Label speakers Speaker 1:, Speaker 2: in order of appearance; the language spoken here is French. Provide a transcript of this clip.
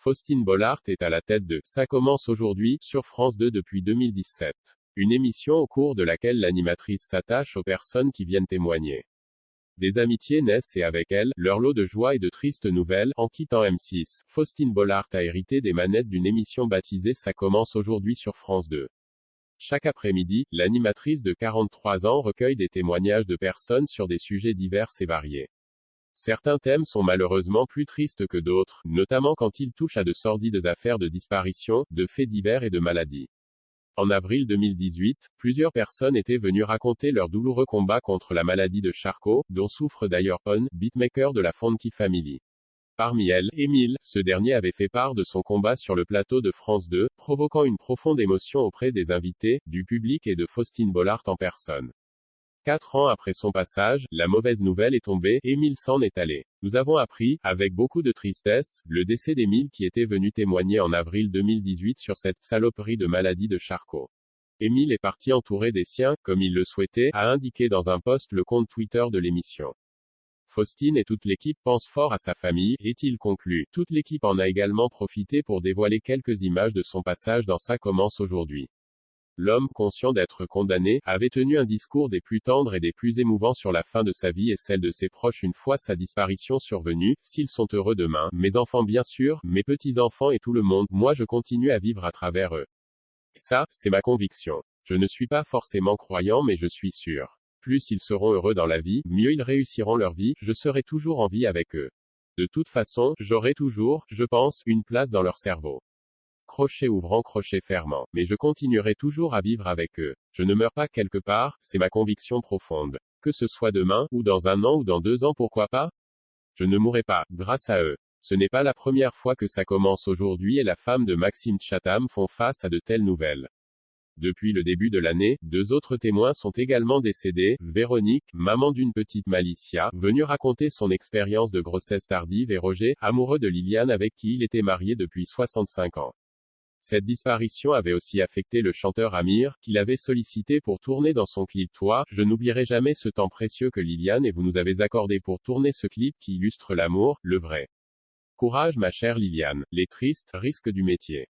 Speaker 1: Faustine Bollaert est à la tête de « Ça commence aujourd'hui » sur France 2 depuis 2017. Une émission au cours de laquelle l'animatrice s'attache aux personnes qui viennent témoigner. Des amitiés naissent et avec elles, leur lot de joie et de tristes nouvelles. En quittant M6, Faustine Bollaert a hérité des manettes d'une émission baptisée « Ça commence aujourd'hui » sur France 2. Chaque après-midi, l'animatrice de 43 ans recueille des témoignages de personnes sur des sujets divers et variés. Certains thèmes sont malheureusement plus tristes que d'autres, notamment quand ils touchent à de sordides affaires de disparition, de faits divers et de maladies. En avril 2018, plusieurs personnes étaient venues raconter leur douloureux combat contre la maladie de Charcot, dont souffre d'ailleurs On, beatmaker de la Funky Family. Parmi elles, Émile, ce dernier avait fait part de son combat sur le plateau de France 2, provoquant une profonde émotion auprès des invités, du public et de Faustine Bollaert en personne. 4 ans après son passage, la mauvaise nouvelle est tombée, Émile s'en est allé. Nous avons appris, avec beaucoup de tristesse, le décès d'Émile qui était venu témoigner en avril 2018 sur cette saloperie de maladie de Charcot. Émile est parti entouré des siens, comme il le souhaitait, a indiqué dans un post le compte Twitter de l'émission. Faustine et toute l'équipe pensent fort à sa famille, est-il conclu. Toute l'équipe en a également profité pour dévoiler quelques images de son passage dans Ça commence aujourd'hui. L'homme, conscient d'être condamné, avait tenu un discours des plus tendres et des plus émouvants sur la fin de sa vie et celle de ses proches une fois sa disparition survenue. S'ils sont heureux demain, mes enfants bien sûr, mes petits-enfants et tout le monde, moi je continue à vivre à travers eux. Et ça, c'est ma conviction. Je ne suis pas forcément croyant mais je suis sûr. Plus ils seront heureux dans la vie, mieux ils réussiront leur vie, je serai toujours en vie avec eux. De toute façon, j'aurai toujours, je pense, une place dans leur cerveau. Crochet ouvrant, crochet fermant. Mais je continuerai toujours à vivre avec eux. Je ne meurs pas quelque part, c'est ma conviction profonde. Que ce soit demain, ou dans 1 an ou dans 2 ans pourquoi pas? Je ne mourrai pas, grâce à eux. Ce n'est pas la première fois que ça commence aujourd'hui et la femme de Maxime Chatham font face à de telles nouvelles. Depuis le début de l'année, 2 autres témoins sont également décédés. Véronique, maman d'une petite Malicia, venue raconter son expérience de grossesse tardive et Roger, amoureux de Liliane avec qui il était marié depuis 65 ans. Cette disparition avait aussi affecté le chanteur Amir, qui l'avait sollicité pour tourner dans son clip Toi, je n'oublierai jamais ce temps précieux que Liliane et vous nous avez accordé pour tourner ce clip qui illustre l'amour, le vrai. Courage ma chère Liliane, les tristes risques du métier.